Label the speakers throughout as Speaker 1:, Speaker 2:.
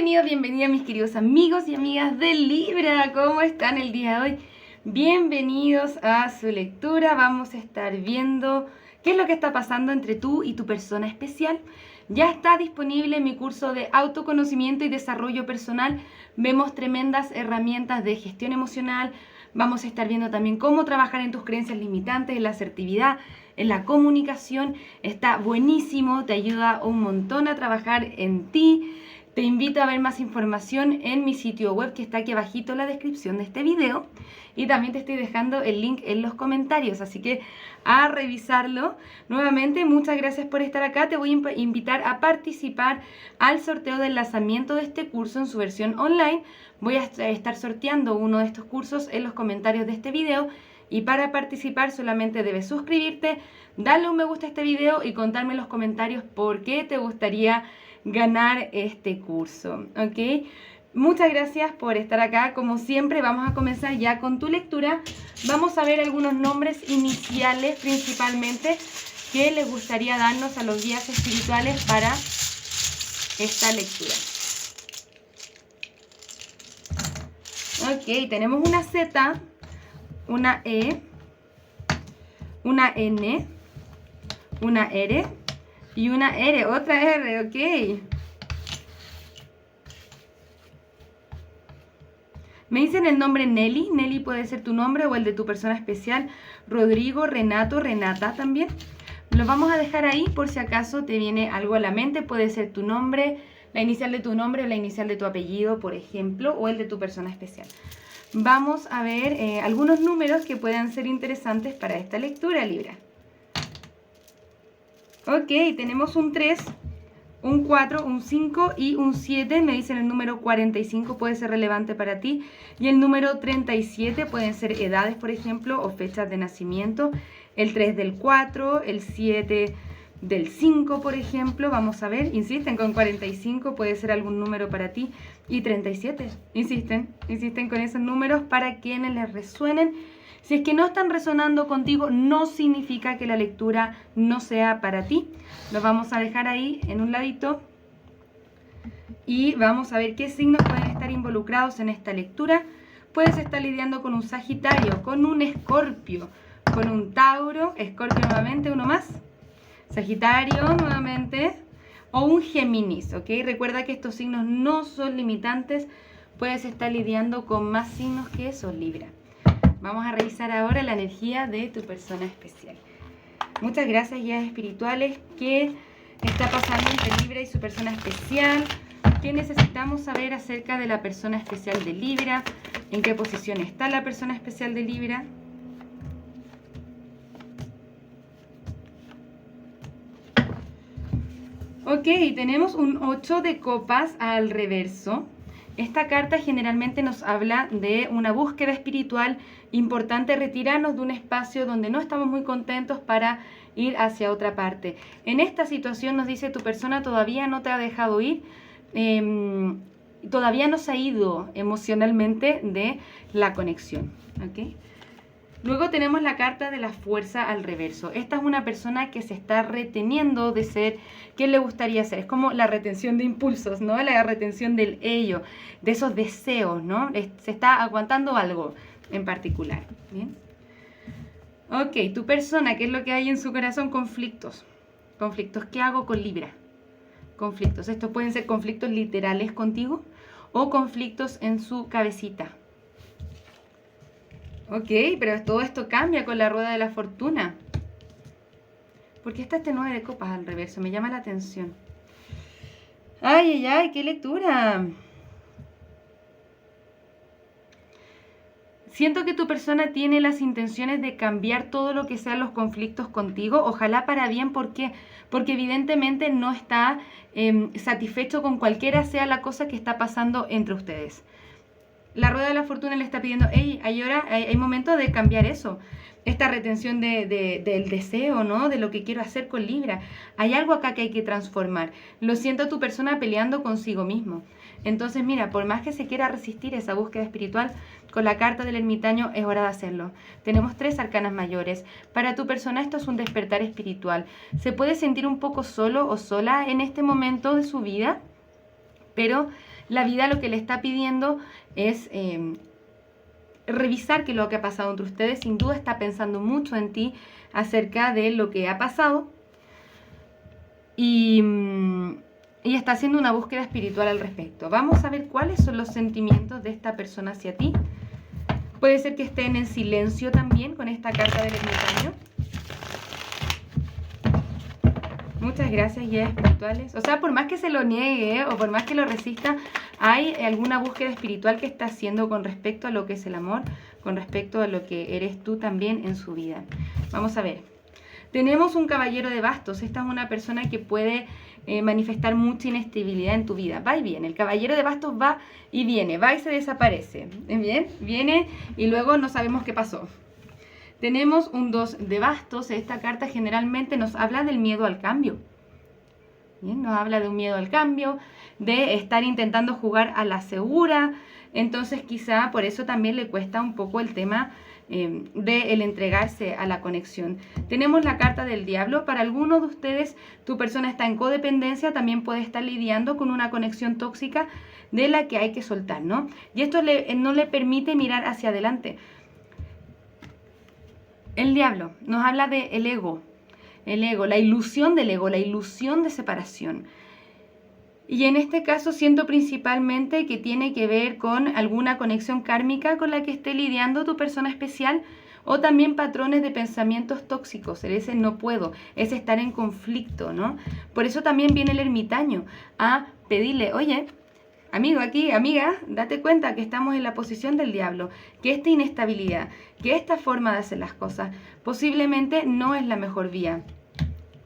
Speaker 1: Bienvenidos mis queridos amigos y amigas de Libra. ¿Cómo están el día de hoy? Bienvenidos a su lectura. Vamos a estar viendo qué es lo que está pasando entre tú y tu persona especial. Ya está disponible mi curso de autoconocimiento y desarrollo personal. Vemos tremendas herramientas de gestión emocional. Vamos a estar viendo también cómo trabajar en tus creencias limitantes, en la asertividad, en la comunicación. Está buenísimo, te ayuda un montón a trabajar en ti. Te invito a ver más información en mi sitio web que está aquí abajito en la descripción de este video. Y también te estoy dejando el link en los comentarios, así que a revisarlo. Nuevamente, muchas gracias por estar acá. Te voy a invitar a participar al sorteo del lanzamiento de este curso en su versión online. Voy a estar sorteando uno de estos cursos en los comentarios de este video. Y para participar solamente debes suscribirte, darle un me gusta a este video y contarme en los comentarios por qué te gustaría ganar este curso, ¿ok? Muchas gracias por estar acá. Como siempre, vamos a comenzar ya con tu lectura. Vamos a ver algunos nombres iniciales principalmente que les gustaría darnos a los guías espirituales para esta lectura. Ok, tenemos una Z, una E, una N, una R y una R, otra R, ok. Me dicen el nombre Nelly. Nelly puede ser tu nombre o el de tu persona especial. Rodrigo, Renato, Renata también. Lo vamos a dejar ahí por si acaso te viene algo a la mente. Puede ser tu nombre, la inicial de tu nombre o la inicial de tu apellido, por ejemplo, o el de tu persona especial. Vamos a ver algunos números que puedan ser interesantes para esta lectura, Libra. Ok, tenemos un 3, un 4, un 5 y un 7. Me dicen el número 45 puede ser relevante para ti. Y el número 37 pueden ser edades, por ejemplo, o fechas de nacimiento. El 3 del 4, el 7 del 5, por ejemplo. Vamos a ver, insisten con 45, puede ser algún número para ti. Y 37, insisten con esos números para quienes les resuenen. Si es que no están resonando contigo, no significa que la lectura no sea para ti. Lo vamos a dejar ahí en un ladito. Y vamos a ver qué signos pueden estar involucrados en esta lectura. Puedes estar lidiando con un Sagitario, con un Escorpio, con un Tauro, Escorpio nuevamente, uno más. Sagitario nuevamente. O un Géminis, ¿ok? Recuerda que estos signos no son limitantes. Puedes estar lidiando con más signos que esos, Libra. Vamos a revisar ahora la energía de tu persona especial. Muchas gracias, guías espirituales. ¿Qué está pasando entre Libra y su persona especial? ¿Qué necesitamos saber acerca de la persona especial de Libra? ¿En qué posición está la persona especial de Libra? Ok, tenemos un 8 de copas al reverso. Esta carta generalmente nos habla de una búsqueda espiritual importante, retirarnos de un espacio donde no estamos muy contentos para ir hacia otra parte. En esta situación nos dice tu persona todavía no te ha dejado ir, todavía no se ha ido emocionalmente de la conexión. ¿Okay? Luego tenemos la carta de la fuerza al reverso. Esta es una persona que se está reteniendo de ser quien le gustaría ser. Es como la retención de impulsos, ¿no? La retención del ello, de esos deseos, ¿no? Se está aguantando algo en particular. ¿Bien? Ok, tu persona, ¿qué es lo que hay en su corazón? Conflictos. Conflictos. ¿Qué hago con Libra? Conflictos. Estos pueden ser conflictos literales contigo o conflictos en su cabecita. Ok, pero todo esto cambia con la rueda de la fortuna. ¿Por qué está este 9 de copas al reverso? Me llama la atención. Ay, ay, ay, qué lectura. Siento que tu persona tiene las intenciones de cambiar todo lo que sean los conflictos contigo. Ojalá para bien, ¿por qué? Porque evidentemente no está satisfecho con cualquiera sea la cosa que está pasando entre ustedes. La rueda de la fortuna le está pidiendo, hey, hay momento de cambiar eso. Esta retención del deseo, ¿no? De lo que quiero hacer con Libra. Hay algo acá que hay que transformar. Lo siento a tu persona peleando consigo mismo. Entonces, mira, por más que se quiera resistir esa búsqueda espiritual, con la carta del ermitaño es hora de hacerlo. Tenemos 3 arcanas mayores. Para tu persona esto es un despertar espiritual. Se puede sentir un poco solo o sola en este momento de su vida, pero La vida lo que le está pidiendo es revisar qué es lo que ha pasado entre ustedes. Sin duda está pensando mucho en ti acerca de lo que ha pasado y está haciendo una búsqueda espiritual al respecto. Vamos a ver cuáles son los sentimientos de esta persona hacia ti. Puede ser que estén en silencio también con esta carta del ermitaño. Muchas gracias, guías espirituales. O sea, por más que se lo niegue o por más que lo resista, hay alguna búsqueda espiritual que está haciendo con respecto a lo que es el amor, con respecto a lo que eres tú también en su vida. Vamos a ver. Tenemos un caballero de bastos. Esta es una persona que puede manifestar mucha inestabilidad en tu vida. Va y viene. El caballero de bastos va y viene. Va y se desaparece. ¿Bien? Viene y luego no sabemos qué pasó. Tenemos un 2 de bastos. Esta carta generalmente nos habla del miedo al cambio. ¿Bien? Nos habla de un miedo al cambio, de estar intentando jugar a la segura. Entonces quizá por eso también le cuesta un poco el tema de el entregarse a la conexión. Tenemos la carta del diablo. Para algunos de ustedes tu persona está en codependencia, también puede estar lidiando con una conexión tóxica de la que hay que soltar, ¿no? Y esto no le permite mirar hacia adelante. El diablo nos habla del ego, la ilusión del ego, la ilusión de separación. Y en este caso siento principalmente que tiene que ver con alguna conexión kármica con la que esté lidiando tu persona especial, o también patrones de pensamientos tóxicos, ese no puedo, es estar en conflicto, ¿no? Por eso también viene el ermitaño a pedirle, oye, amigo aquí, amiga, date cuenta que estamos en la posición del diablo, que esta inestabilidad, que esta forma de hacer las cosas posiblemente no es la mejor vía.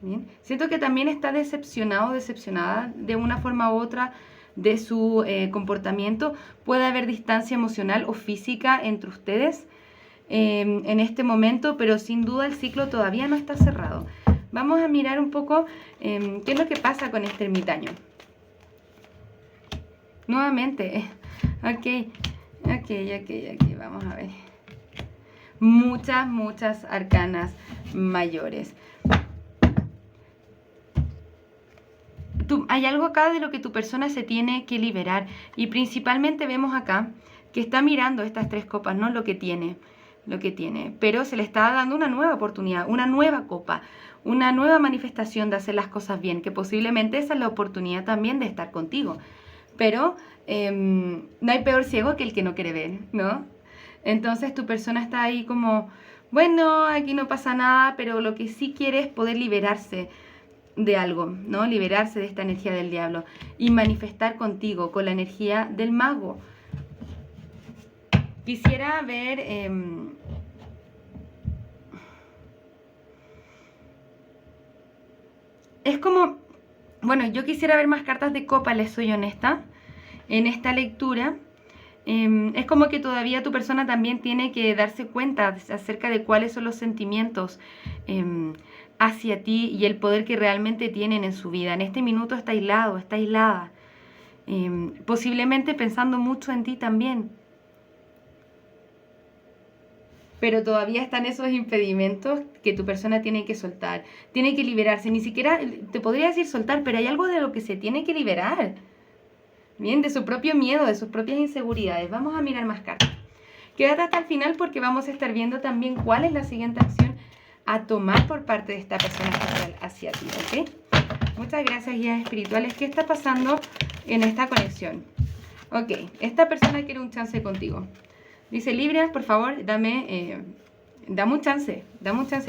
Speaker 1: Bien. Siento que también está decepcionado, decepcionada de una forma u otra de su comportamiento. Puede haber distancia emocional o física entre ustedes en este momento, pero sin duda el ciclo todavía no está cerrado. Vamos a mirar un poco qué es lo que pasa con este ermitaño. Nuevamente, ok, vamos a ver. Muchas arcanas mayores. Hay algo acá de lo que tu persona se tiene que liberar, y principalmente vemos acá que está mirando estas 3 copas, ¿no? Lo que tiene, pero se le está dando una nueva oportunidad, una nueva copa, una nueva manifestación de hacer las cosas bien, que posiblemente esa es la oportunidad también de estar contigo. Pero no hay peor ciego que el que no quiere ver, ¿no? Entonces tu persona está ahí como, bueno, aquí no pasa nada, pero lo que sí quiere es poder liberarse de algo, ¿no? Liberarse de esta energía del diablo y manifestar contigo, con la energía del mago. Quisiera ver es como, bueno, yo quisiera ver más cartas de copa, les soy honesta, en esta lectura. Es como que todavía tu persona también tiene que darse cuenta acerca de cuáles son los sentimientos hacia ti y el poder que realmente tienen en su vida. En este minuto está aislado, está aislada, posiblemente pensando mucho en ti también. Pero todavía están esos impedimentos que tu persona tiene que soltar, tiene que liberarse. Ni siquiera te podría decir soltar, pero hay algo de lo que se tiene que liberar. Bien, de su propio miedo, de sus propias inseguridades. Vamos a mirar más cartas. Quédate hasta el final porque vamos a estar viendo también cuál es la siguiente acción a tomar por parte de esta persona especial hacia ti, ¿ok? Muchas gracias, guías espirituales. ¿Qué está pasando en esta conexión? Ok, esta persona quiere un chance contigo. Dice, Libra, por favor, dame un chance,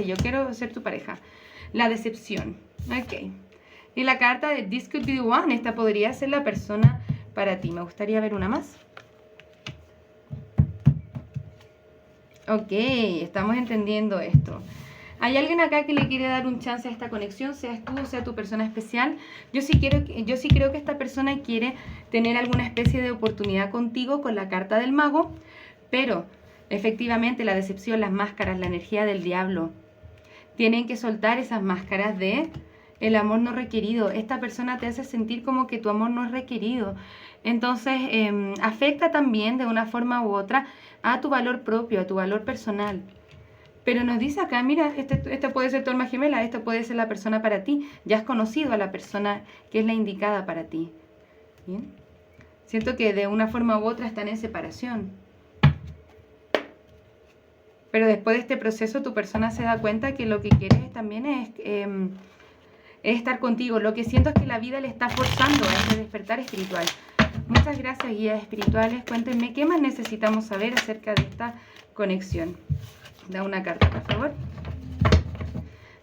Speaker 1: yo quiero ser tu pareja. La decepción, ok. Y la carta de This Could Be The One, esta podría ser la persona para ti. Me gustaría ver una más. Ok, estamos entendiendo esto. Hay alguien acá que le quiere dar un chance a esta conexión, seas tú o sea tu persona especial. Yo sí creo que esta persona quiere tener alguna especie de oportunidad contigo con la carta del mago, pero efectivamente la decepción, las máscaras, la energía del diablo, tienen que soltar esas máscaras de el amor no requerido. Esta persona te hace sentir como que tu amor no es requerido. Entonces afecta también de una forma u otra a tu valor propio, a tu valor personal. Pero nos dice acá, mira, esta puede ser tu alma gemela, esta puede ser la persona para ti. Ya has conocido a la persona que es la indicada para ti. ¿Bien? Siento que de una forma u otra están en separación. Pero después de este proceso tu persona se da cuenta que lo que quiere también es estar contigo. Lo que siento es que la vida le está forzando a ese despertar espiritual. Muchas gracias, guías espirituales. Cuéntenme qué más necesitamos saber acerca de esta conexión. Da una carta, por favor.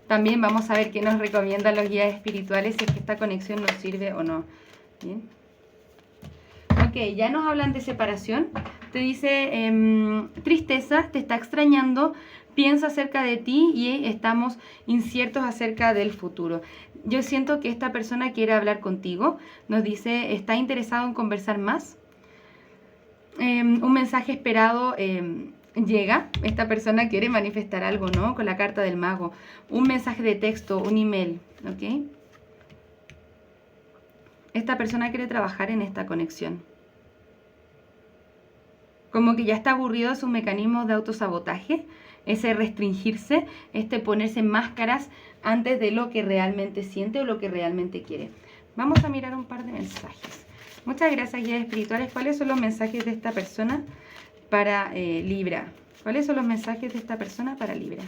Speaker 1: También vamos a ver qué nos recomiendan los guías espirituales, si es que esta conexión nos sirve o no. Bien. Ok, ya nos hablan de separación. Te dice, tristeza, te está extrañando, piensa acerca de ti y estamos inciertos acerca del futuro. Yo siento que esta persona quiere hablar contigo. Nos dice, está interesado en conversar más. Un mensaje esperado llega. Esta persona quiere manifestar algo, ¿no? Con la carta del mago. Un mensaje de texto, un email, ¿ok? Esta persona quiere trabajar en esta conexión. Como que ya está aburrido de sus mecanismos de autosabotaje, ese restringirse, ponerse máscaras antes de lo que realmente siente o lo que realmente quiere. Vamos a mirar un par de mensajes. Muchas gracias, guías espirituales. ¿Cuáles son los mensajes de esta persona para Libra? ¿Cuáles son los mensajes de esta persona para Libra?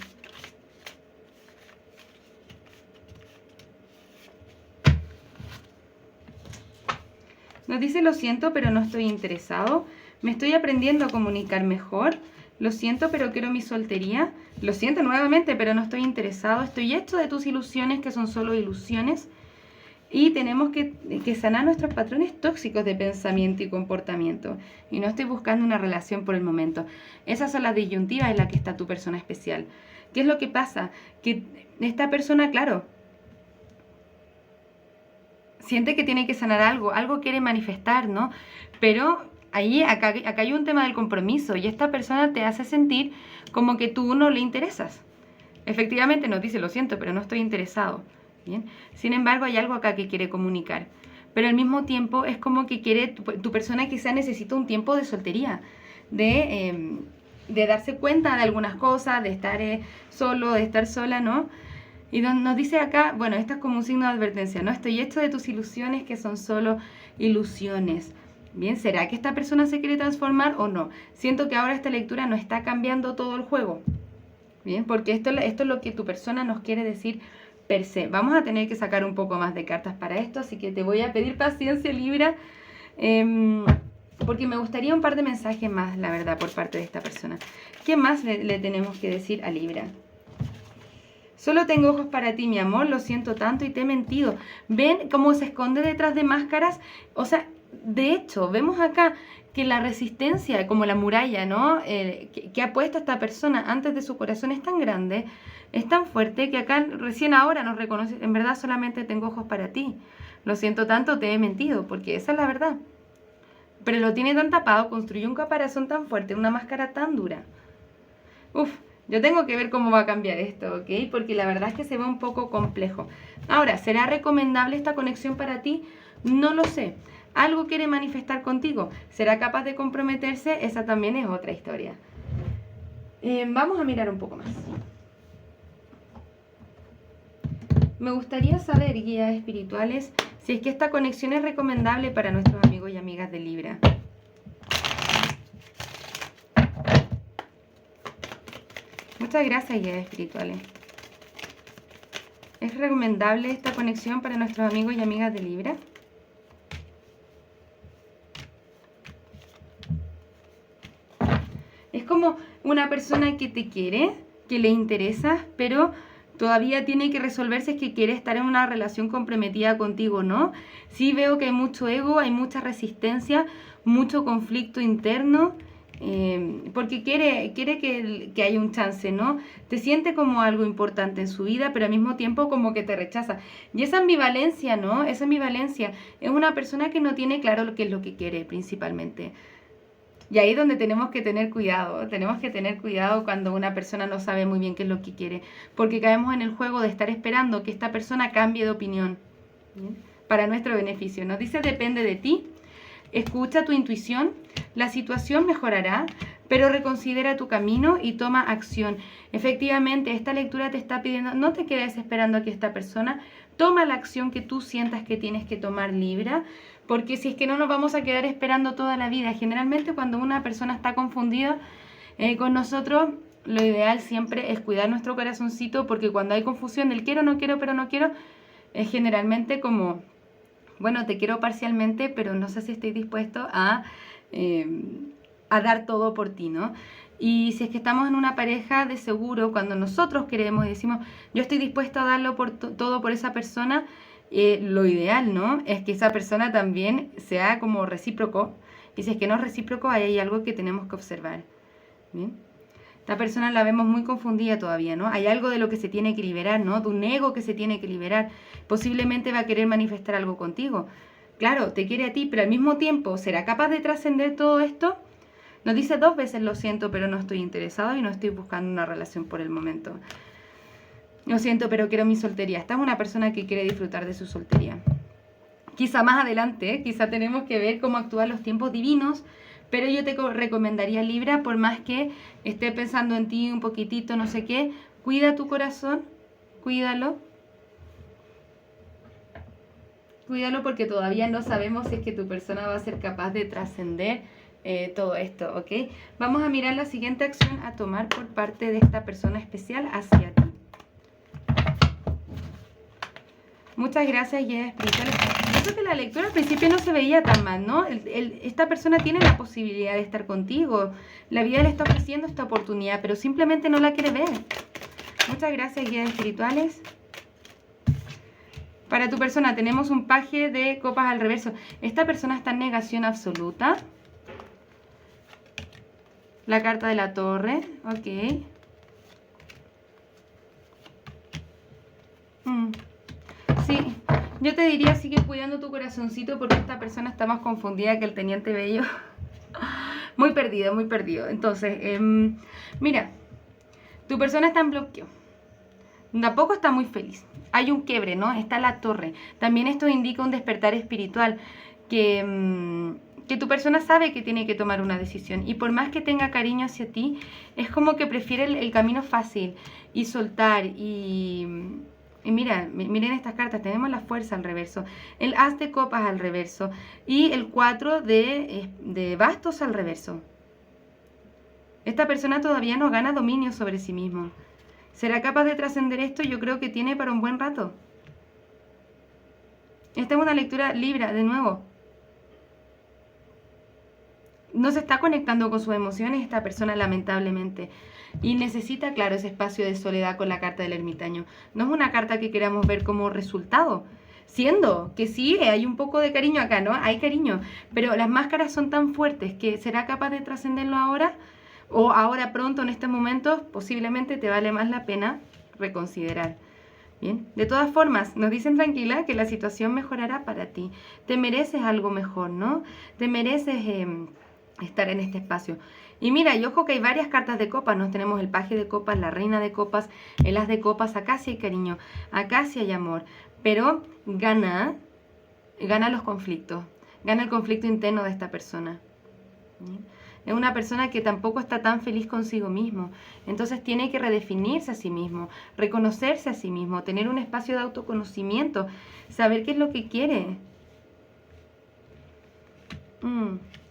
Speaker 1: Nos dice, lo siento, pero no estoy interesado. Me estoy aprendiendo a comunicar mejor. Lo siento, pero quiero mi soltería. Lo siento nuevamente, pero no estoy interesado. Estoy hecho de tus ilusiones, que son solo ilusiones. Y tenemos que sanar nuestros patrones tóxicos de pensamiento y comportamiento. Y no estoy buscando una relación por el momento. Esas son las disyuntivas en las que está tu persona especial. ¿Qué es lo que pasa? Que esta persona, claro, siente que tiene que sanar algo quiere manifestar, ¿no? Pero acá hay un tema del compromiso y esta persona te hace sentir como que tú no le interesas. Efectivamente nos dice, lo siento, pero no estoy interesado. ¿Bien? Sin embargo, hay algo acá que quiere comunicar. Pero al mismo tiempo es como que quiere, tu persona quizá necesita un tiempo de soltería, de darse cuenta de algunas cosas, de estar solo, de estar sola, ¿no? Y nos dice acá, bueno, esto es como un signo de advertencia, ¿no? Estoy hecho de tus ilusiones, que son solo ilusiones. Bien, ¿será que esta persona se quiere transformar o no? Siento que ahora esta lectura no está cambiando todo el juego. Bien, porque esto es lo que tu persona nos quiere decir per se. Vamos a tener que sacar un poco más de cartas para esto, así que te voy a pedir paciencia, Libra, porque me gustaría un par de mensajes más, la verdad, por parte de esta persona. ¿Qué más le tenemos que decir a Libra? Solo tengo ojos para ti, mi amor, lo siento tanto y te he mentido. ¿Ven cómo se esconde detrás de máscaras? O sea, de hecho, vemos acá que la resistencia, como la muralla, ¿no? Que ha puesto esta persona antes de su corazón es tan grande, es tan fuerte, que acá recién ahora nos reconoce, en verdad solamente tengo ojos para ti. Lo siento tanto, te he mentido, porque esa es la verdad. Pero lo tiene tan tapado, construyó un caparazón tan fuerte, una máscara tan dura. Uf, yo tengo que ver cómo va a cambiar esto, ¿ok? Porque la verdad es que se ve un poco complejo. Ahora, ¿será recomendable esta conexión para ti? No lo sé. Algo quiere manifestar contigo. ¿Será capaz de comprometerse? Esa también es otra historia. Vamos a mirar un poco más. Me gustaría saber, guías espirituales, si es que esta conexión es recomendable para nuestros amigos y amigas de Libra. Muchas gracias, guías espirituales. ¿Es recomendable esta conexión para nuestros amigos y amigas de Libra? Es como una persona que te quiere, que le interesa, pero todavía tiene que resolver si es que quiere estar en una relación comprometida contigo, ¿no? Sí veo que hay mucho ego, hay mucha resistencia, mucho conflicto interno, porque quiere que haya un chance, ¿no? Te siente como algo importante en su vida, pero al mismo tiempo como que te rechaza. Y esa ambivalencia, ¿no? Esa ambivalencia es una persona que no tiene claro qué es lo que quiere principalmente. Y ahí es donde tenemos que tener cuidado cuando una persona no sabe muy bien qué es lo que quiere, porque caemos en el juego de estar esperando que esta persona cambie de opinión, ¿bien? Para nuestro beneficio. Nos dice, depende de ti, escucha tu intuición, la situación mejorará, pero reconsidera tu camino y toma acción. Efectivamente, esta lectura te está pidiendo, no te quedes esperando a que esta persona toma la acción que tú sientas que tienes que tomar, Libra, porque si es que no nos vamos a quedar esperando toda la vida. Generalmente cuando una persona está confundida con nosotros, lo ideal siempre es cuidar nuestro corazoncito, porque cuando hay confusión del quiero, no quiero, pero no quiero, es generalmente como, bueno, te quiero parcialmente, pero no sé si estoy dispuesto a dar todo por ti, ¿no? Y si es que estamos en una pareja, de seguro, cuando nosotros queremos y decimos, yo estoy dispuesto a darlo todo por esa persona, lo ideal, ¿no? Es que esa persona también sea como recíproco. Y si es que no es recíproco, ahí hay algo que tenemos que observar. ¿Bien? Esta persona la vemos muy confundida todavía, ¿no? Hay algo de lo que se tiene que liberar, ¿no? De un ego que se tiene que liberar. Posiblemente va a querer manifestar algo contigo. Claro, te quiere a ti, pero al mismo tiempo, ¿será capaz de trascender todo esto? Nos dice 2 veces, lo siento, pero no estoy interesado y no estoy buscando una relación por el momento. Lo siento, pero quiero mi soltería. Esta es una persona que quiere disfrutar de su soltería. Quizá más adelante, quizá tenemos que ver cómo actúan los tiempos divinos, pero yo te recomendaría, Libra, por más que esté pensando en ti un poquitito, no sé qué, cuida tu corazón, cuídalo. Cuídalo porque todavía no sabemos si es que tu persona va a ser capaz de trascender todo esto, ¿ok? Vamos a mirar la siguiente acción a tomar por parte de esta persona especial hacia ti. Muchas gracias, guías espirituales. Yo creo que la lectura al principio no se veía tan mal, ¿no? Esta persona tiene la posibilidad de estar contigo. La vida le está ofreciendo esta oportunidad, pero simplemente no la quiere ver. Muchas gracias, guías espirituales. Para tu persona tenemos un paje de copas al reverso. Esta persona está en negación absoluta. La carta de la torre, ok. Sí, yo te diría sigue cuidando tu corazoncito porque esta persona está más confundida que el teniente Bello. Muy perdido, muy perdido. Entonces, mira, tu persona está en bloqueo. Tampoco está muy feliz. Hay un quiebre, ¿no? Está la torre. También esto indica un despertar espiritual que tu persona sabe que tiene que tomar una decisión. Y por más que tenga cariño hacia ti, es como que prefiere el camino fácil y soltar y mira, miren estas cartas, tenemos la fuerza al reverso, el as de copas al reverso y el 4 de bastos al reverso. Esta persona todavía no gana dominio sobre sí mismo. ¿Será capaz de trascender esto? Yo creo que tiene para un buen rato. Esta es una lectura Libra, de nuevo. No se está conectando con sus emociones esta persona, lamentablemente. Y necesita, claro, ese espacio de soledad con la carta del ermitaño. No es una carta que queramos ver como resultado. Siendo que sí, hay un poco de cariño acá, ¿no? Hay cariño. Pero las máscaras son tan fuertes que ¿será capaz de trascenderlo ahora? O ahora pronto, en estos momentos, posiblemente te vale más la pena reconsiderar. Bien, de todas formas, nos dicen tranquila que la situación mejorará para ti. Te mereces algo mejor, ¿no? Te mereces estar en este espacio. Y mira, y ojo que hay varias cartas de copas. Nos tenemos el paje de copas, la reina de copas, el as de copas. Acá sí hay cariño, acá sí hay amor. Pero gana los conflictos. Gana el conflicto interno de esta persona. ¿Bien? Es una persona que tampoco está tan feliz consigo mismo. Entonces tiene que redefinirse a sí mismo, reconocerse a sí mismo, tener un espacio de autoconocimiento, saber qué es lo que quiere.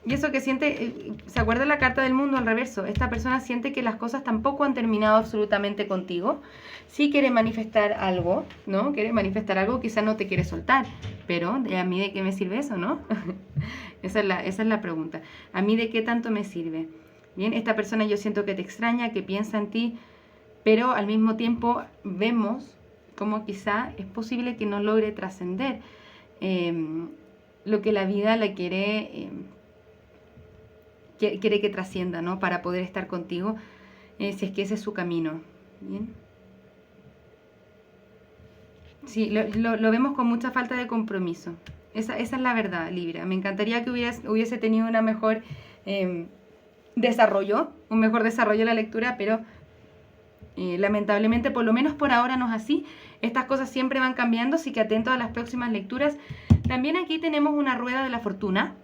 Speaker 1: Y eso que siente, ¿se acuerda la carta del mundo al reverso? Esta persona siente que las cosas tampoco han terminado absolutamente contigo. Sí quiere manifestar algo, ¿no? Quiere manifestar algo, quizás no te quiere soltar. Pero, ¿a mí de qué me sirve eso, no? Esa es la pregunta. ¿A mí de qué tanto me sirve? Bien, esta persona yo siento que te extraña, que piensa en ti, pero al mismo tiempo vemos como quizá es posible que no logre trascender lo que la vida le quiere que trascienda, ¿no? Para poder estar contigo, si es que ese es su camino. ¿Bien? Sí, lo vemos con mucha falta de compromiso. Esa es la verdad, Libra. Me encantaría que hubiese tenido una mejor desarrollo, un mejor desarrollo de la lectura, pero lamentablemente, por lo menos por ahora no es así. Estas cosas siempre van cambiando, así que atento a las próximas lecturas. También aquí tenemos una rueda de la fortuna,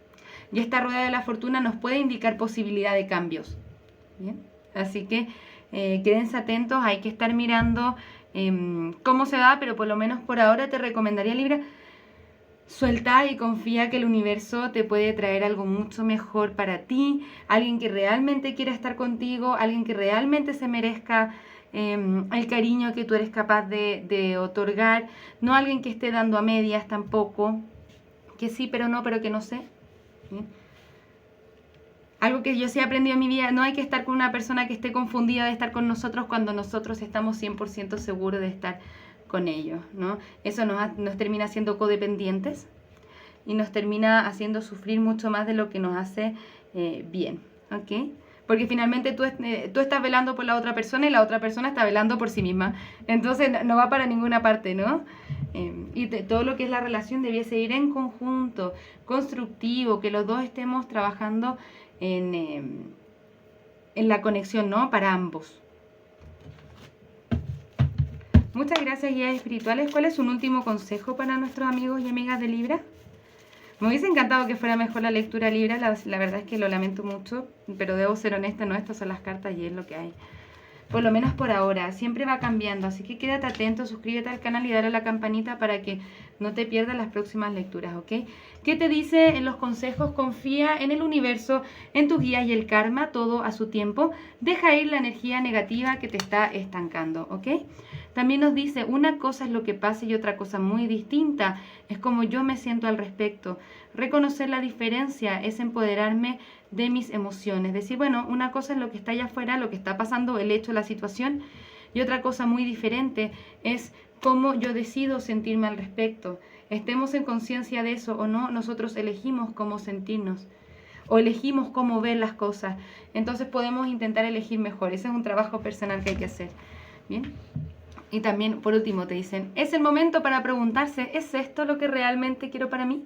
Speaker 1: y esta rueda de la fortuna nos puede indicar posibilidad de cambios. Bien, así que quédense atentos, hay que estar mirando cómo se da, pero por lo menos por ahora te recomendaría, Libra, suelta y confía que el universo te puede traer algo mucho mejor para ti, alguien que realmente quiera estar contigo, alguien que realmente se merezca el cariño que tú eres capaz de otorgar, no alguien que esté dando a medias tampoco, que sí, pero no, pero que no sé. ¿Bien? Algo que yo sí he aprendido en mi vida, no hay que estar con una persona que esté confundida de estar con nosotros cuando nosotros estamos 100% seguros de estar con ellos, ¿no? Eso nos termina haciendo codependientes y nos termina haciendo sufrir mucho más de lo que nos hace bien, ¿ok? Porque finalmente tú estás velando por la otra persona y la otra persona está velando por sí misma. Entonces no va para ninguna parte, ¿no? Todo lo que es la relación debiese ir en conjunto, constructivo, que los dos estemos trabajando en la conexión, ¿no? Para ambos. Muchas gracias, guías espirituales. ¿Cuál es un último consejo para nuestros amigos y amigas de Libra? Me hubiese encantado que fuera mejor la lectura Libra, la verdad es que lo lamento mucho, pero debo ser honesta, no, estas son las cartas y es lo que hay. Por lo menos por ahora, siempre va cambiando, así que quédate atento, suscríbete al canal y dale a la campanita para que no te pierdas las próximas lecturas, ¿ok? ¿Qué te dice en los consejos? Confía en el universo, en tus guías y el karma, todo a su tiempo. Deja ir la energía negativa que te está estancando, ¿ok? También nos dice, una cosa es lo que pasa y otra cosa muy distinta, es como yo me siento al respecto. Reconocer la diferencia es empoderarme de mis emociones. Decir, bueno, una cosa es lo que está allá afuera, lo que está pasando, el hecho, la situación, y otra cosa muy diferente es cómo yo decido sentirme al respecto. Estemos en conciencia de eso o no, nosotros elegimos cómo sentirnos o elegimos cómo ver las cosas. Entonces podemos intentar elegir mejor. Ese es un trabajo personal que hay que hacer. Bien. Y también, por último, te dicen, es el momento para preguntarse, ¿es esto lo que realmente quiero para mí?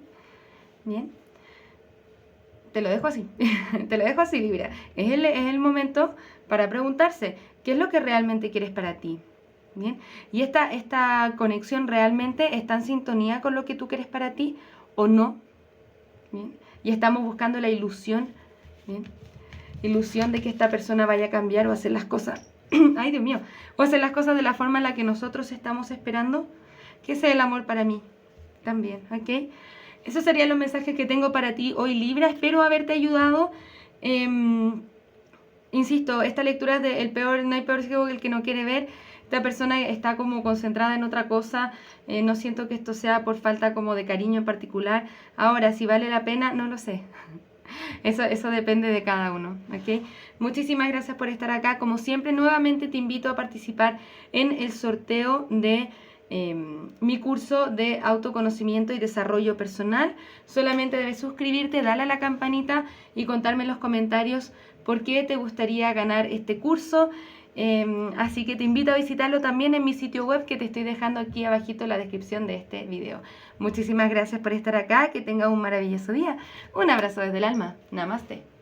Speaker 1: Bien. Te lo dejo así, te lo dejo así, Libra. Es el momento para preguntarse, ¿qué es lo que realmente quieres para ti? Bien. Y esta conexión realmente está en sintonía con lo que tú quieres para ti o no. Bien. Y estamos buscando la ilusión, bien, ilusión de que esta persona vaya a cambiar o hacer las cosas, ay Dios mío, o hacer las cosas de la forma en la que nosotros estamos esperando, que ese es el amor para mí también, ¿ok? Esos serían los mensajes que tengo para ti hoy, Libra. Espero haberte ayudado. Insisto, esta lectura es de no hay peor ciego que el que no quiere ver. Esta persona está como concentrada en otra cosa. No siento que esto sea por falta como de cariño en particular. Ahora, si vale la pena, no lo sé. Eso depende de cada uno, ¿ok? Muchísimas gracias por estar acá. Como siempre, nuevamente te invito a participar en el sorteo de mi curso de autoconocimiento y desarrollo personal. Solamente debes suscribirte, darle a la campanita y contarme en los comentarios por qué te gustaría ganar este curso. Así que te invito a visitarlo también en mi sitio web que te estoy dejando aquí abajito en la descripción de este video. Muchísimas gracias por estar acá, que tengas un maravilloso día. Un abrazo desde el alma. Namaste.